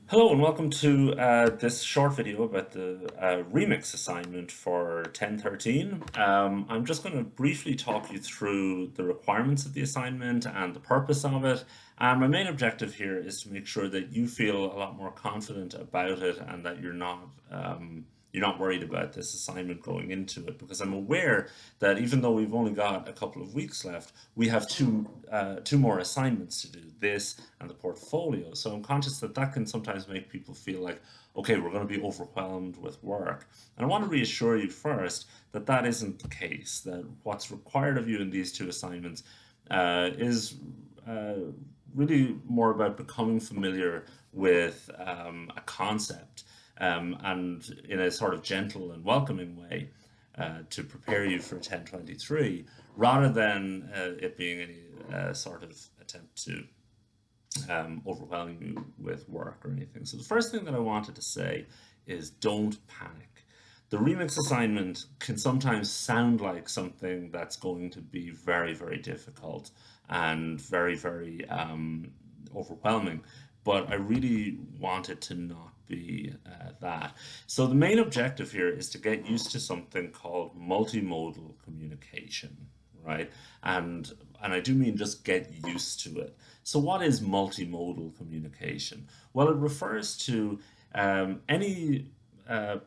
Hello and welcome to this short video about the remix assignment for 1013. I'm just going to briefly talk you through the requirements of the assignment and the purpose of it. And my main objective here is to make sure that you feel a lot more confident about it and that you're not worried about this assignment going into it, because I'm aware that even though we've only got a couple of weeks left, we have two more assignments to do, this and the portfolio. So I'm conscious that that can sometimes make people feel like, okay, we're going to be overwhelmed with work. And I want to reassure you first that that isn't the case, that what's required of you in these two assignments is really more about becoming familiar with a concept and in a sort of gentle and welcoming way to prepare you for 1023, rather than it being any sort of attempt to overwhelm you with work or anything. So the first thing that I wanted to say is don't panic. The remix assignment can sometimes sound like something that's going to be very, very difficult and very, very overwhelming, but I really want it to not be that. So the main objective here is to get used to something called multimodal communication, right? And I do mean just get used to it. So what is multimodal communication? Well, it refers to any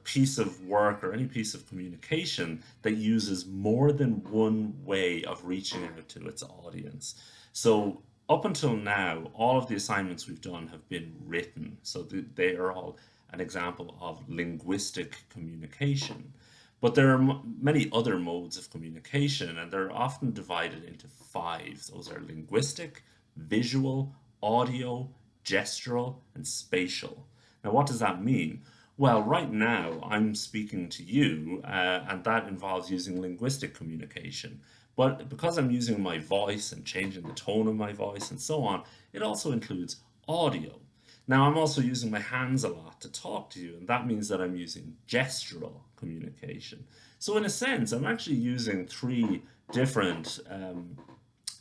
piece of work or any piece of communication that uses more than one way of reaching out to its audience. So up until now, all of the assignments we've done have been written. So they are all an example of linguistic communication. But there are many other modes of communication, and they're often divided into five. Those are linguistic, visual, audio, gestural, and spatial. Now, what does that mean? Well, right now I'm speaking to you, and that involves using linguistic communication. But because I'm using my voice and changing the tone of my voice and so on, it also includes audio. Now, I'm also using my hands a lot to talk to you, and that means that I'm using gestural communication. So, in a sense, I'm actually using three different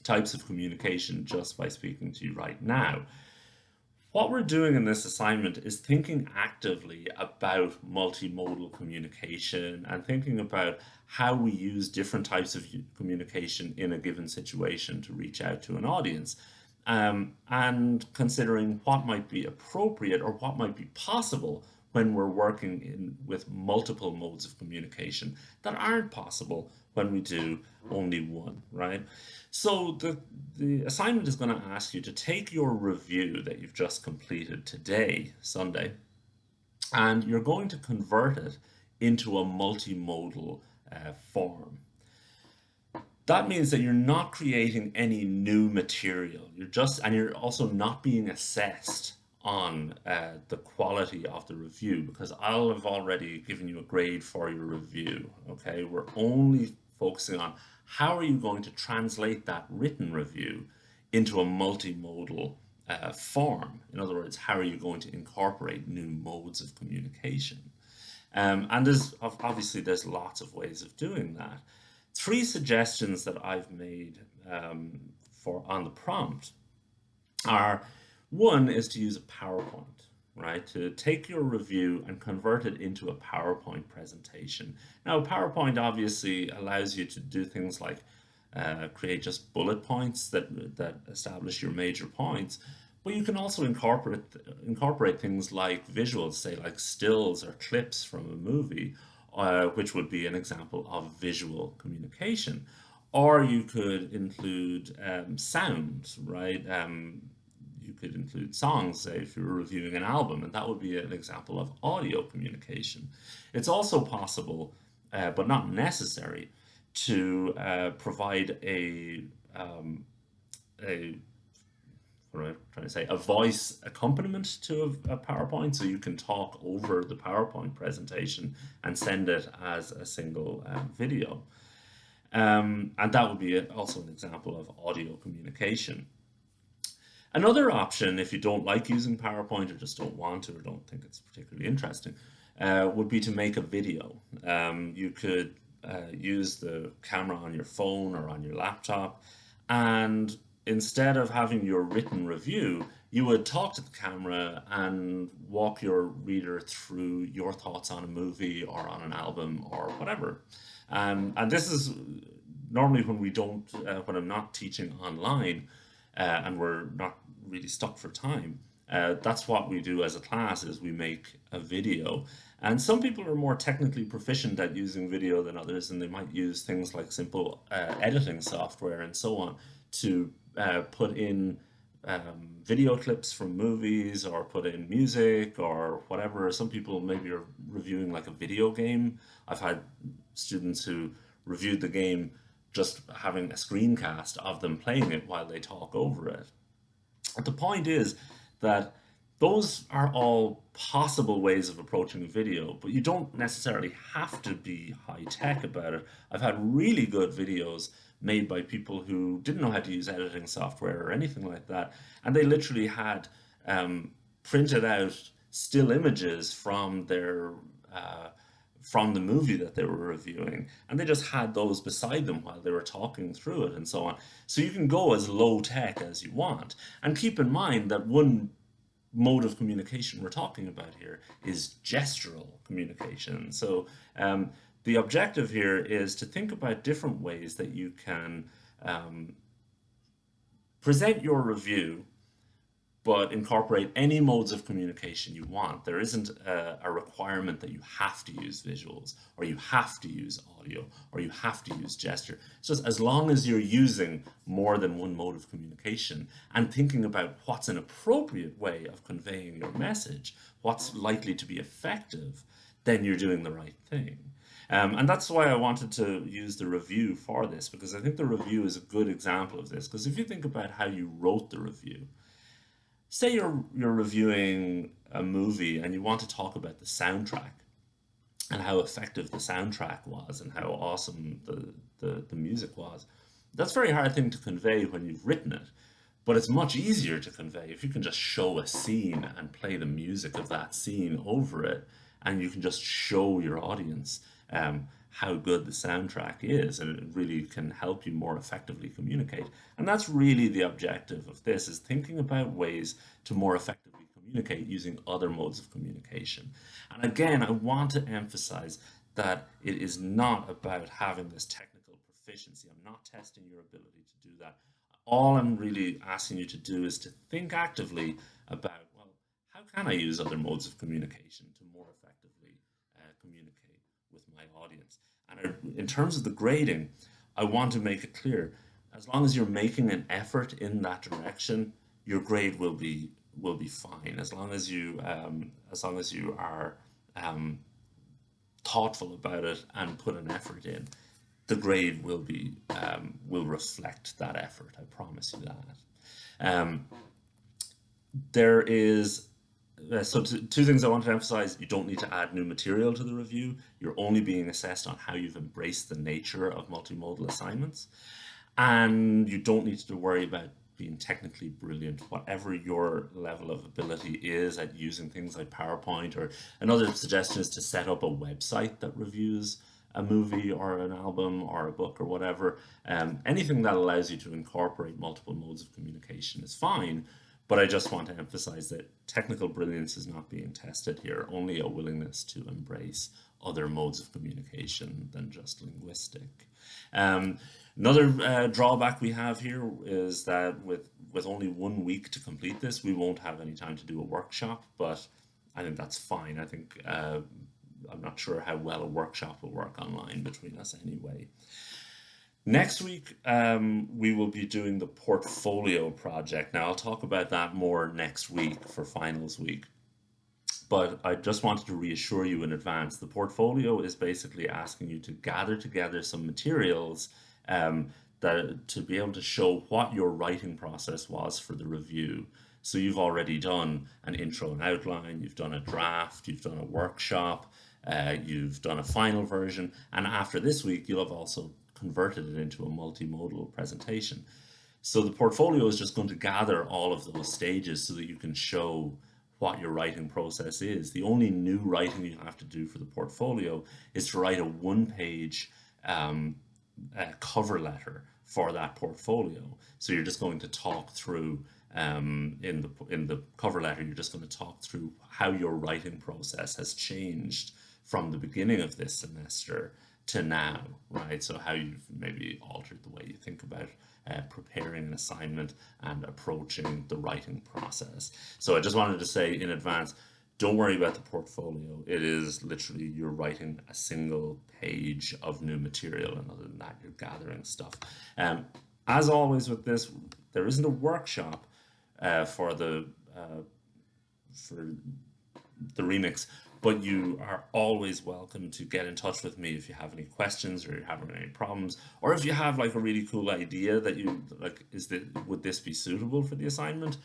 types of communication just by speaking to you right now. What we're doing in this assignment is thinking actively about multimodal communication and thinking about how we use different types of communication in a given situation to reach out to an audience. And considering what might be appropriate or what might be possible when we're working with multiple modes of communication that aren't possible when we do only one, right? So the assignment is going to ask you to take your review that you've just completed today, Sunday, and you're going to convert it into a multimodal form. That means that you're not creating any new material. And you're also not being assessed on the quality of the review, because I'll have already given you a grade for your review. Okay, we're only focusing on how are you going to translate that written review into a multimodal form. In other words, how are you going to incorporate new modes of communication? And there's lots of ways of doing that. Three suggestions that I've made for on the prompt are: one is to use a PowerPoint, right? To take your review and convert it into a PowerPoint presentation. Now, PowerPoint obviously allows you to do things like create just bullet points that establish your major points, but you can also incorporate things like visuals, say like stills or clips from a movie, which would be an example of visual communication. Or you could include sound, right? You could include songs, say if you were reviewing an album, and that would be an example of audio communication. It's also possible, but not necessary, to provide a what am I trying to say, a voice accompaniment to a PowerPoint, so you can talk over the PowerPoint presentation and send it as a single video. And that would be also an example of audio communication. Another option, if you don't like using PowerPoint or just don't want to or don't think it's particularly interesting, would be to make a video. You could use the camera on your phone or on your laptop, and instead of having your written review, you would talk to the camera and walk your reader through your thoughts on a movie or on an album or whatever. And this is normally when we don't, when I'm not teaching online and we're not really stuck for time. That's what we do as a class is we make a video. And some people are more technically proficient at using video than others, and they might use things like simple editing software and so on to put in video clips from movies or put in music or whatever. Some people maybe are reviewing like a video game. I've had students who reviewed the game just having a screencast of them playing it while they talk over it. But the point is that those are all possible ways of approaching a video, but you don't necessarily have to be high tech about it. I've had really good videos made by people who didn't know how to use editing software or anything like that, and they literally had printed out still images uh, from the movie that they were reviewing, and they just had those beside them while they were talking through it and so on. So you can go as low tech as you want, and keep in mind that one mode of communication we're talking about here is gestural communication. So the objective here is to think about different ways that you can um, present your review but incorporate any modes of communication you want. There isn't a requirement that you have to use visuals or you have to use audio or you have to use gesture. It's just as long as you're using more than one mode of communication and thinking about what's an appropriate way of conveying your message, what's likely to be effective, then you're doing the right thing. And that's why I wanted to use the review for this, because I think the review is a good example of this. Because if you think about how you wrote the review, say you're reviewing a movie and you want to talk about the soundtrack and how effective the soundtrack was and how awesome the music was. That's a very hard thing to convey when you've written it, but it's much easier to convey if you can just show a scene and play the music of that scene over it, and you can just show your audience how good the soundtrack is, and it really can help you more effectively communicate. And that's really the objective of this, is thinking about ways to more effectively communicate using other modes of communication. And again, I want to emphasize that it is not about having this technical proficiency. I'm not testing your ability to do that. All I'm really asking you to do is to think actively about, well, how can I use other modes of communication to more effectively communicate with my audience? And in terms of the grading, I want to make it clear, as long as you're making an effort in that direction, your grade will be fine. As long as you are um, thoughtful about it and put an effort in, the grade will reflect that effort. I promise you that. There is so two things I want to emphasize. You don't need to add new material to the review. You're only being assessed on how you've embraced the nature of multimodal assignments. And you don't need to worry about being technically brilliant. Whatever your level of ability is at using things like PowerPoint, or another suggestion is to set up a website that reviews a movie or an album or a book or whatever. Anything that allows you to incorporate multiple modes of communication is fine. But I just want to emphasize that technical brilliance is not being tested here, only a willingness to embrace other modes of communication than just linguistic. Um, Another drawback we have here is that with only 1 week to complete this, we won't have any time to do a workshop, but I think that's fine. I think I'm not sure how well a workshop will work online between us anyway. Next week, we will be doing the portfolio project. Now, I'll talk about that more next week for finals week. But I just wanted to reassure you in advance. The portfolio is basically asking you to gather together some materials to be able to show what your writing process was for the review. So you've already done an intro and outline, you've done a draft, you've done a workshop, you've done a final version, and after this week, you'll have also converted it into a multimodal presentation. So the portfolio is just going to gather all of those stages so that you can show what your writing process is. The only new writing you have to do for the portfolio is to write a one-page cover letter for that portfolio. So you're just going to talk through In the cover letter, you're just going to talk through how your writing process has changed from the beginning of this semester to now, right? So how you've maybe altered the way you think about preparing an assignment and approaching the writing process. So I just wanted to say in advance, don't worry about the portfolio. It is literally you're writing a single page of new material, and other than that, you're gathering stuff. Um, as always with this, there isn't a workshop for for the remix, but you are always welcome to get in touch with me if you have any questions or you're having any problems, or if you have like a really cool idea that you like, would this be suitable for the assignment?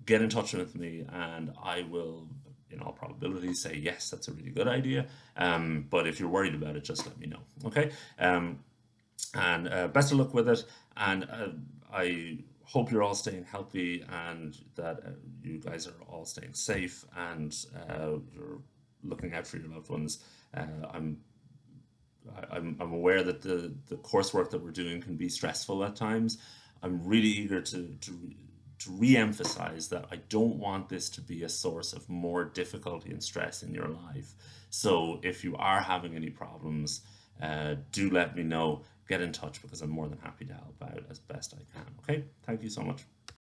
Get in touch with me and I will, in all probability, say yes, that's a really good idea. But if you're worried about it, just let me know. Okay. And best of luck with it. And I hope you're all staying healthy and that you guys are all staying safe and you're looking out for your loved ones. Uh, I'm I'm aware that the coursework that we're doing can be stressful at times. I'm really eager to re-emphasize that I don't want this to be a source of more difficulty and stress in your life. So if you are having any problems, do let me know. Get in touch because I'm more than happy to help out as best I can. Okay, thank you so much.